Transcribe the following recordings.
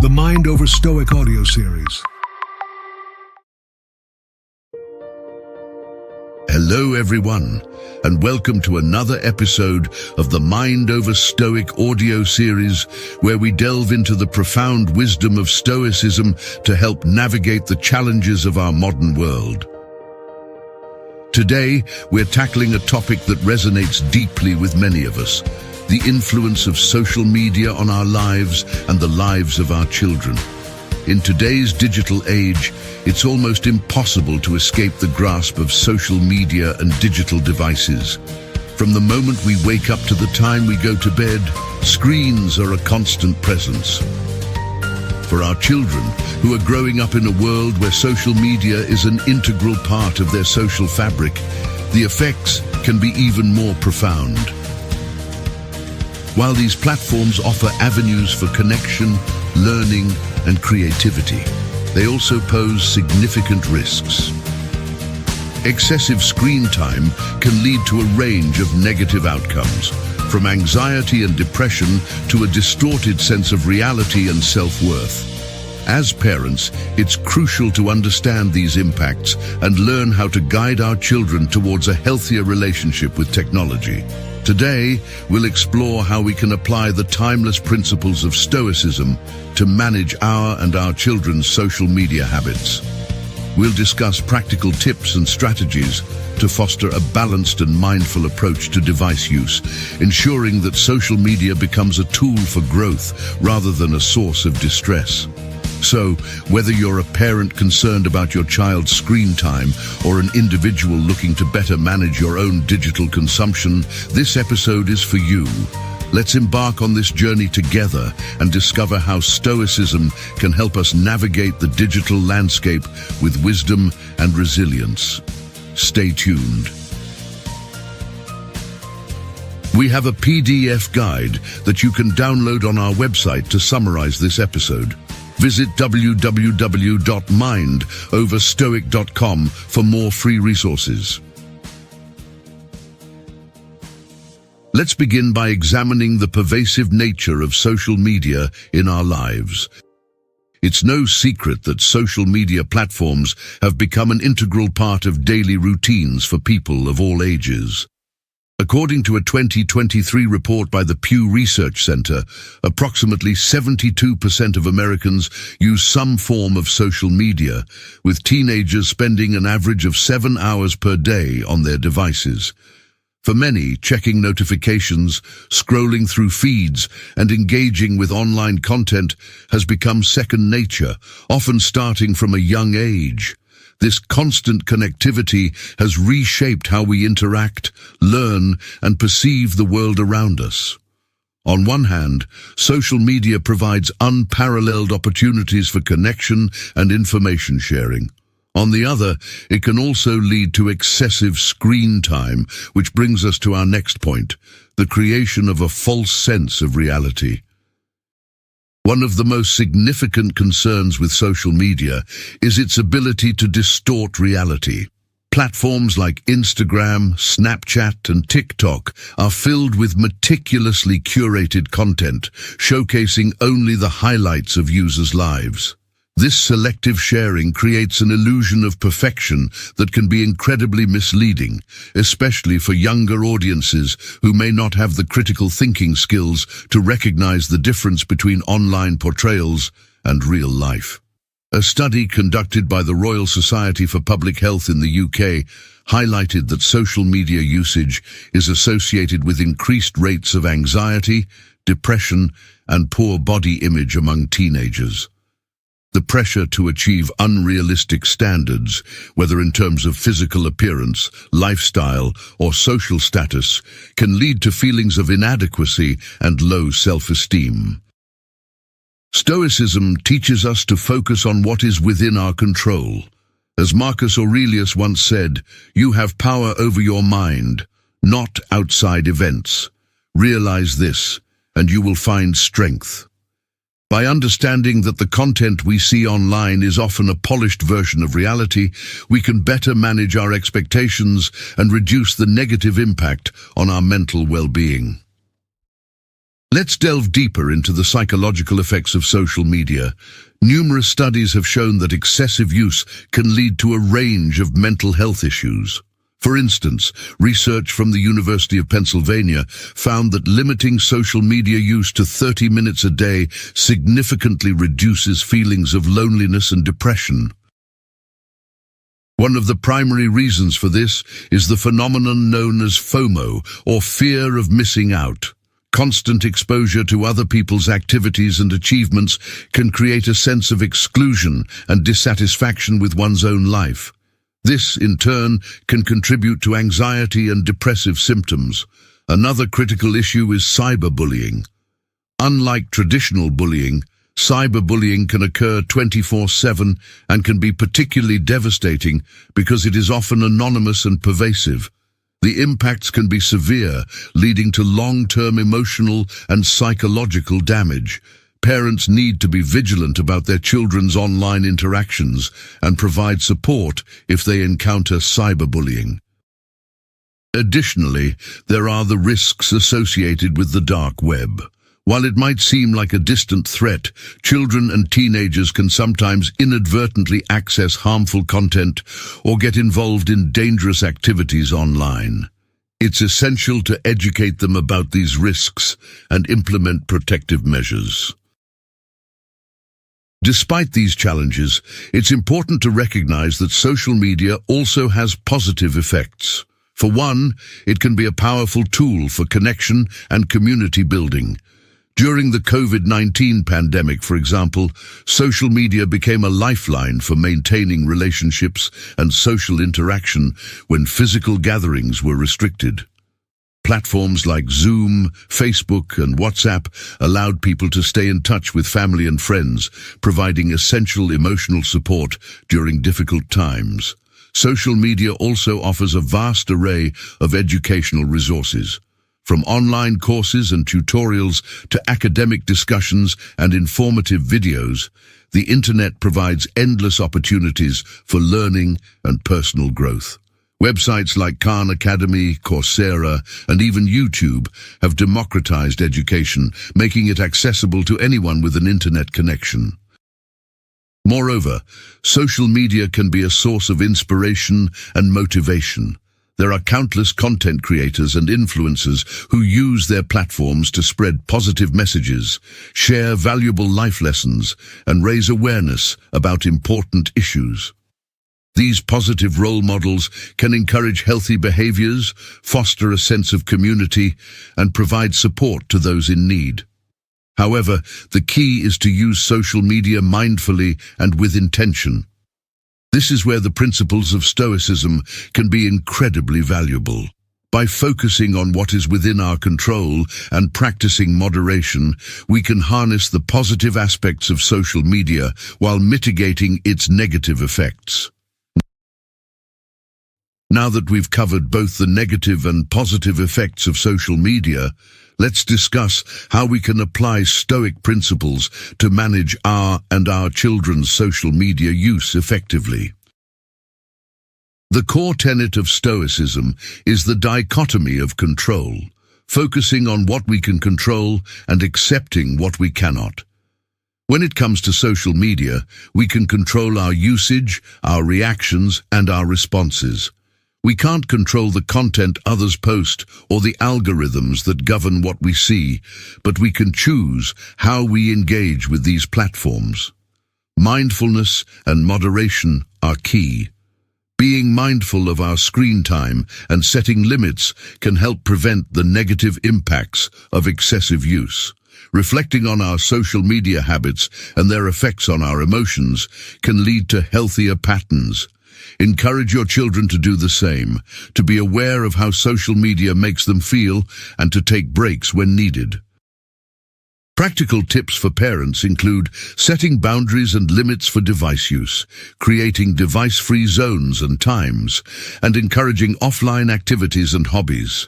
the Mind Over Stoic audio series. Hello everyone, and welcome to another episode of the Mind Over Stoic audio series, where we delve into the profound wisdom of Stoicism to help navigate the challenges of our modern world. Today, we're tackling a topic that resonates deeply with many of us: the influence of social media on our lives and the lives of our children. In today's digital age, it's almost impossible to escape the grasp of social media and digital devices. From the moment we wake up to the time we go to bed, screens are a constant presence. For our children, who are growing up in a world where social media is an integral part of their social fabric, the effects can be even more profound. While these platforms offer avenues for connection, learning, and creativity, they also pose significant risks. Excessive screen time can lead to a range of negative outcomes, from anxiety and depression to a distorted sense of reality and self-worth. As parents, it's crucial to understand these impacts and learn how to guide our children towards a healthier relationship with technology. Today, we'll explore how we can apply the timeless principles of Stoicism to manage our and our children's social media habits. We'll discuss practical tips and strategies to foster a balanced and mindful approach to device use, ensuring that social media becomes a tool for growth rather than a source of distress. So, whether you're a parent concerned about your child's screen time or an individual looking to better manage your own digital consumption, this episode is for you. Let's embark on this journey together and discover how Stoicism can help us navigate the digital landscape with wisdom and resilience. Stay tuned. We have a PDF guide that you can download on our website to summarize this episode. Visit www.mindoverstoic.com for more free resources. Let's begin by examining the pervasive nature of social media in our lives. It's no secret that social media platforms have become an integral part of daily routines for people of all ages. According to a 2023 report by the Pew Research Center, approximately 72% of Americans use some form of social media, with teenagers spending an average of 7 hours per day on their devices. For many, checking notifications, scrolling through feeds, and engaging with online content has become second nature, often starting from a young age. This constant connectivity has reshaped how we interact, learn, and perceive the world around us. On one hand, social media provides unparalleled opportunities for connection and information sharing. On the other, it can also lead to excessive screen time, which brings us to our next point: the creation of a false sense of reality. One of the most significant concerns with social media is its ability to distort reality. Platforms like Instagram, Snapchat, and TikTok are filled with meticulously curated content, showcasing only the highlights of users' lives. This selective sharing creates an illusion of perfection that can be incredibly misleading, especially for younger audiences who may not have the critical thinking skills to recognize the difference between online portrayals and real life. A study conducted by the Royal Society for Public Health in the UK highlighted that social media usage is associated with increased rates of anxiety, depression, and poor body image among teenagers. The pressure to achieve unrealistic standards, whether in terms of physical appearance, lifestyle, or social status, can lead to feelings of inadequacy and low self-esteem. Stoicism teaches us to focus on what is within our control. As Marcus Aurelius once said, "You have power over your mind, not outside events. Realize this, and you will find strength." By understanding that the content we see online is often a polished version of reality, we can better manage our expectations and reduce the negative impact on our mental well-being. Let's delve deeper into the psychological effects of social media. Numerous studies have shown that excessive use can lead to a range of mental health issues. For instance, research from the University of Pennsylvania found that limiting social media use to 30 minutes a day significantly reduces feelings of loneliness and depression. One of the primary reasons for this is the phenomenon known as FOMO, or fear of missing out. Constant exposure to other people's activities and achievements can create a sense of exclusion and dissatisfaction with one's own life. This, in turn, can contribute to anxiety and depressive symptoms. Another critical issue is cyberbullying. Unlike traditional bullying, cyberbullying can occur 24/7 and can be particularly devastating because it is often anonymous and pervasive. The impacts can be severe, leading to long-term emotional and psychological damage. Parents need to be vigilant about their children's online interactions and provide support if they encounter cyberbullying. Additionally, there are the risks associated with the dark web. While it might seem like a distant threat, children and teenagers can sometimes inadvertently access harmful content or get involved in dangerous activities online. It's essential to educate them about these risks and implement protective measures. Despite these challenges, it's important to recognize that social media also has positive effects. For one, it can be a powerful tool for connection and community building. During the COVID-19 pandemic, for example, social media became a lifeline for maintaining relationships and social interaction when physical gatherings were restricted. Platforms like Zoom, Facebook, and WhatsApp allowed people to stay in touch with family and friends, providing essential emotional support during difficult times. Social media also offers a vast array of educational resources. From online courses and tutorials to academic discussions and informative videos, the Internet provides endless opportunities for learning and personal growth. Websites like Khan Academy, Coursera, and even YouTube have democratized education, making it accessible to anyone with an Internet connection. Moreover, social media can be a source of inspiration and motivation. There are countless content creators and influencers who use their platforms to spread positive messages, share valuable life lessons, and raise awareness about important issues. These positive role models can encourage healthy behaviors, foster a sense of community, and provide support to those in need. However, the key is to use social media mindfully and with intention. This is where the principles of Stoicism can be incredibly valuable. By focusing on what is within our control and practicing moderation, we can harness the positive aspects of social media while mitigating its negative effects. Now that we've covered both the negative and positive effects of social media, let's discuss how we can apply Stoic principles to manage our and our children's social media use effectively. The core tenet of Stoicism is the dichotomy of control, focusing on what we can control and accepting what we cannot. When it comes to social media, we can control our usage, our reactions, and our responses. We can't control the content others post or the algorithms that govern what we see, but we can choose how we engage with these platforms. Mindfulness and moderation are key. Being mindful of our screen time and setting limits can help prevent the negative impacts of excessive use. Reflecting on our social media habits and their effects on our emotions can lead to healthier patterns. Encourage your children to do the same, to be aware of how social media makes them feel and to take breaks when needed. Practical tips for parents include setting boundaries and limits for device use, creating device-free zones and times, and encouraging offline activities and hobbies.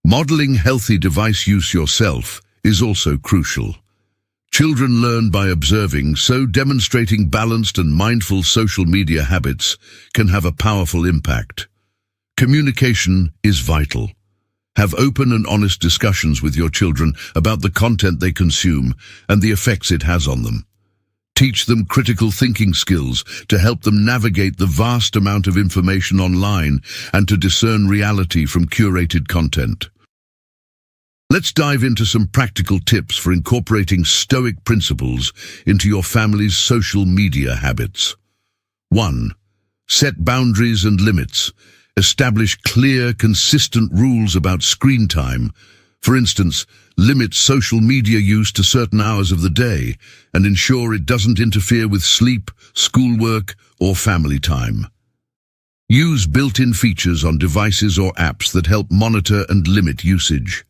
Modeling healthy device use yourself is also crucial. Children learn by observing, so demonstrating balanced and mindful social media habits can have a powerful impact. Communication is vital. Have open and honest discussions with your children about the content they consume and the effects it has on them. Teach them critical thinking skills to help them navigate the vast amount of information online and to discern reality from curated content. Let's dive into some practical tips for incorporating Stoic principles into your family's social media habits. 1. Set boundaries and limits. Establish clear, consistent rules about screen time. For instance, limit social media use to certain hours of the day and ensure it doesn't interfere with sleep, schoolwork, or family time. Use built-in features on devices or apps that help monitor and limit usage.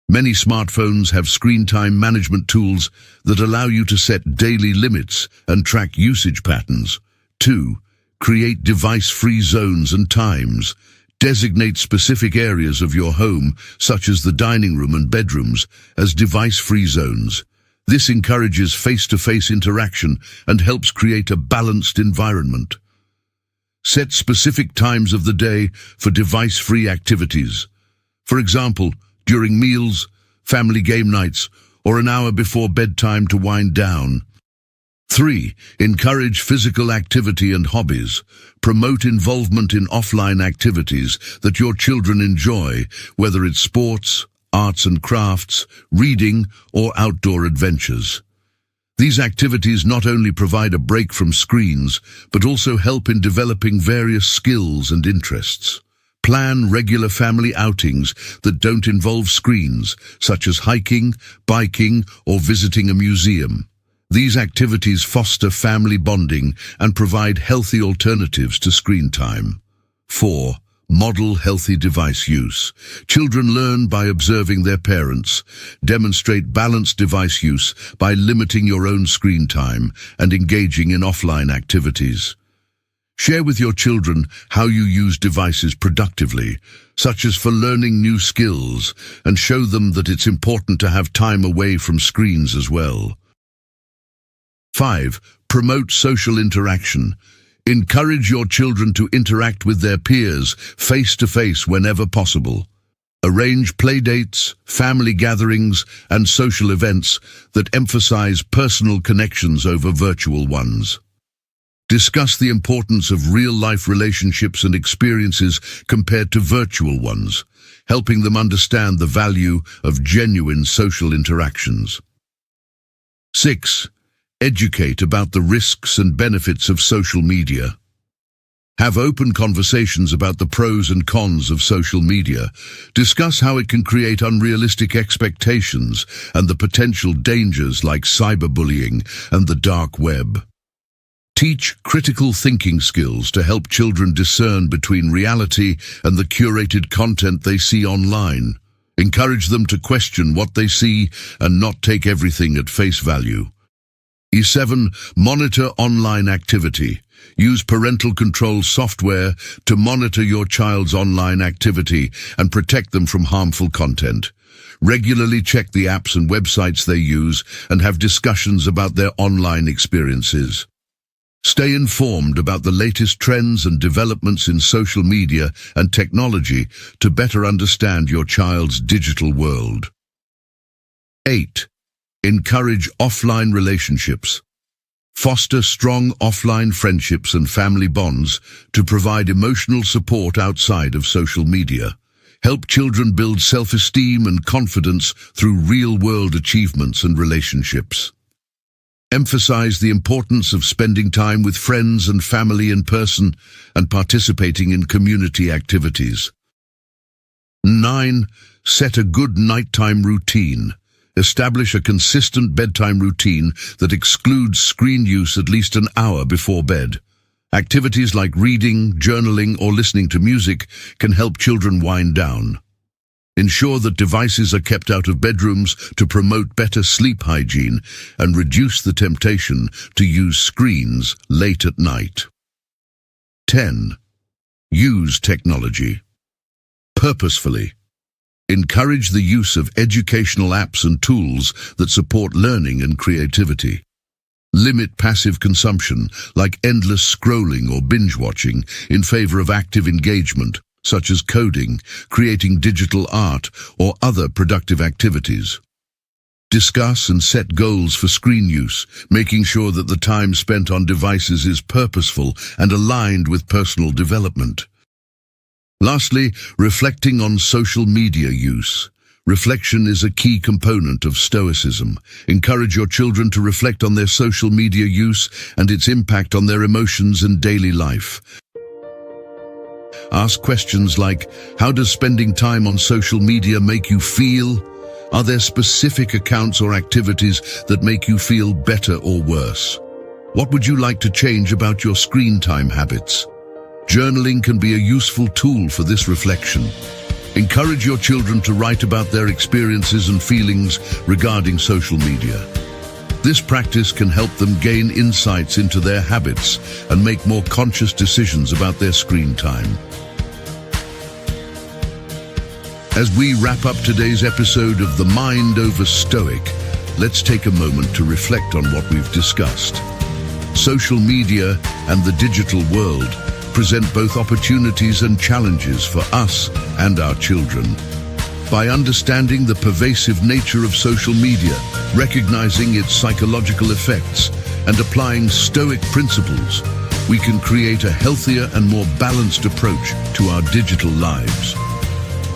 Many smartphones have screen time management tools that allow you to set daily limits and track usage patterns. 2. Create device-free zones and times. Designate specific areas of your home, such as the dining room and bedrooms, as device-free zones. This encourages face-to-face interaction and helps create a balanced environment. Set specific times of the day for device-free activities. For example, during meals, family game nights, or an hour before bedtime to wind down. 3. Encourage physical activity and hobbies. Promote involvement in offline activities that your children enjoy, whether it's sports, arts and crafts, reading, or outdoor adventures. These activities not only provide a break from screens, but also help in developing various skills and interests. Plan regular family outings that don't involve screens, such as hiking, biking, or visiting a museum. These activities foster family bonding and provide healthy alternatives to screen time. 4. Model healthy device use. Children learn by observing their parents. Demonstrate balanced device use by limiting your own screen time and engaging in offline activities. Share with your children how you use devices productively, such as for learning new skills, and show them that it's important to have time away from screens as well. 5. Promote social interaction. Encourage your children to interact with their peers face-to-face whenever possible. Arrange playdates, family gatherings, and social events that emphasize personal connections over virtual ones. Discuss the importance of real-life relationships and experiences compared to virtual ones, helping them understand the value of genuine social interactions. 6. Educate about the risks and benefits of social media. Have open conversations about the pros and cons of social media. Discuss how it can create unrealistic expectations and the potential dangers like cyberbullying and the dark web. Teach critical thinking skills to help children discern between reality and the curated content they see online. Encourage them to question what they see and not take everything at face value. 7. Monitor online activity. Use parental control software to monitor your child's online activity and protect them from harmful content. Regularly check the apps and websites they use and have discussions about their online experiences. Stay informed about the latest trends and developments in social media and technology to better understand your child's digital world. 8. Encourage offline relationships. Foster strong offline friendships and family bonds to provide emotional support outside of social media. Help children build self-esteem and confidence through real-world achievements and relationships. Emphasize the importance of spending time with friends and family in person and participating in community activities. 9. Set a good nighttime routine. Establish a consistent bedtime routine that excludes screen use at least an hour before bed. Activities like reading, journaling, or listening to music can help children wind down. Ensure that devices are kept out of bedrooms to promote better sleep hygiene and reduce the temptation to use screens late at night. 10. Use technology purposefully. Encourage the use of educational apps and tools that support learning and creativity. Limit passive consumption, like endless scrolling or binge-watching, in favor of active engagement, such as coding, creating digital art, or other productive activities. Discuss and set goals for screen use, making sure that the time spent on devices is purposeful and aligned with personal development. Lastly, reflecting on social media use. Reflection is a key component of Stoicism. Encourage your children to reflect on their social media use and its impact on their emotions and daily life. Ask questions like, how does spending time on social media make you feel? Are there specific accounts or activities that make you feel better or worse? What would you like to change about your screen time habits? Journaling can be a useful tool for this reflection. Encourage your children to write about their experiences and feelings regarding social media. This practice can help them gain insights into their habits and make more conscious decisions about their screen time. As we wrap up today's episode of The Mind Over Stoic, let's take a moment to reflect on what we've discussed. Social media and the digital world present both opportunities and challenges for us and our children. By understanding the pervasive nature of social media, recognizing its psychological effects, and applying Stoic principles, we can create a healthier and more balanced approach to our digital lives.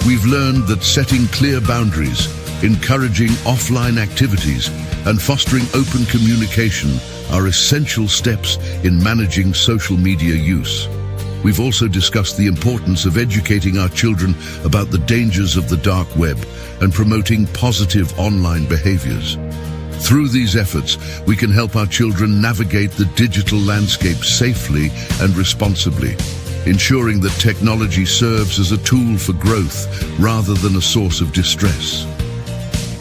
We've learned that setting clear boundaries, encouraging offline activities, and fostering open communication are essential steps in managing social media use. We've also discussed the importance of educating our children about the dangers of the dark web and promoting positive online behaviors. Through these efforts, we can help our children navigate the digital landscape safely and responsibly, ensuring that technology serves as a tool for growth rather than a source of distress.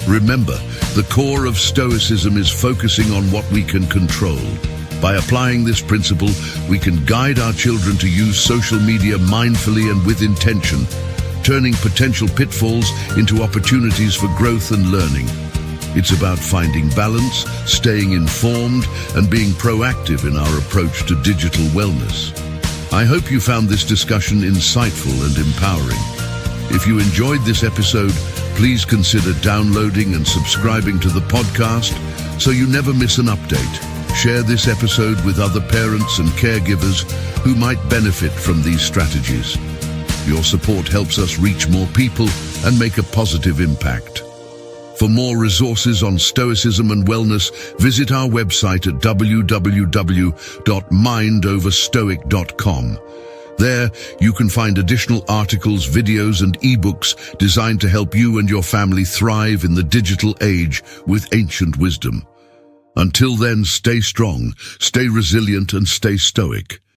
Remember, the core of Stoicism is focusing on what we can control. By applying this principle, we can guide our children to use social media mindfully and with intention, turning potential pitfalls into opportunities for growth and learning. It's about finding balance, staying informed, and being proactive in our approach to digital wellness. I hope you found this discussion insightful and empowering. If you enjoyed this episode, please consider downloading and subscribing to the podcast so you never miss an update. Share this episode with other parents and caregivers who might benefit from these strategies. Your support helps us reach more people and make a positive impact. For more resources on Stoicism and wellness, visit our website at www.mindoverstoic.com. There, you can find additional articles, videos, and ebooks designed to help you and your family thrive in the digital age with ancient wisdom. Until then, stay strong, stay resilient, and stay stoic.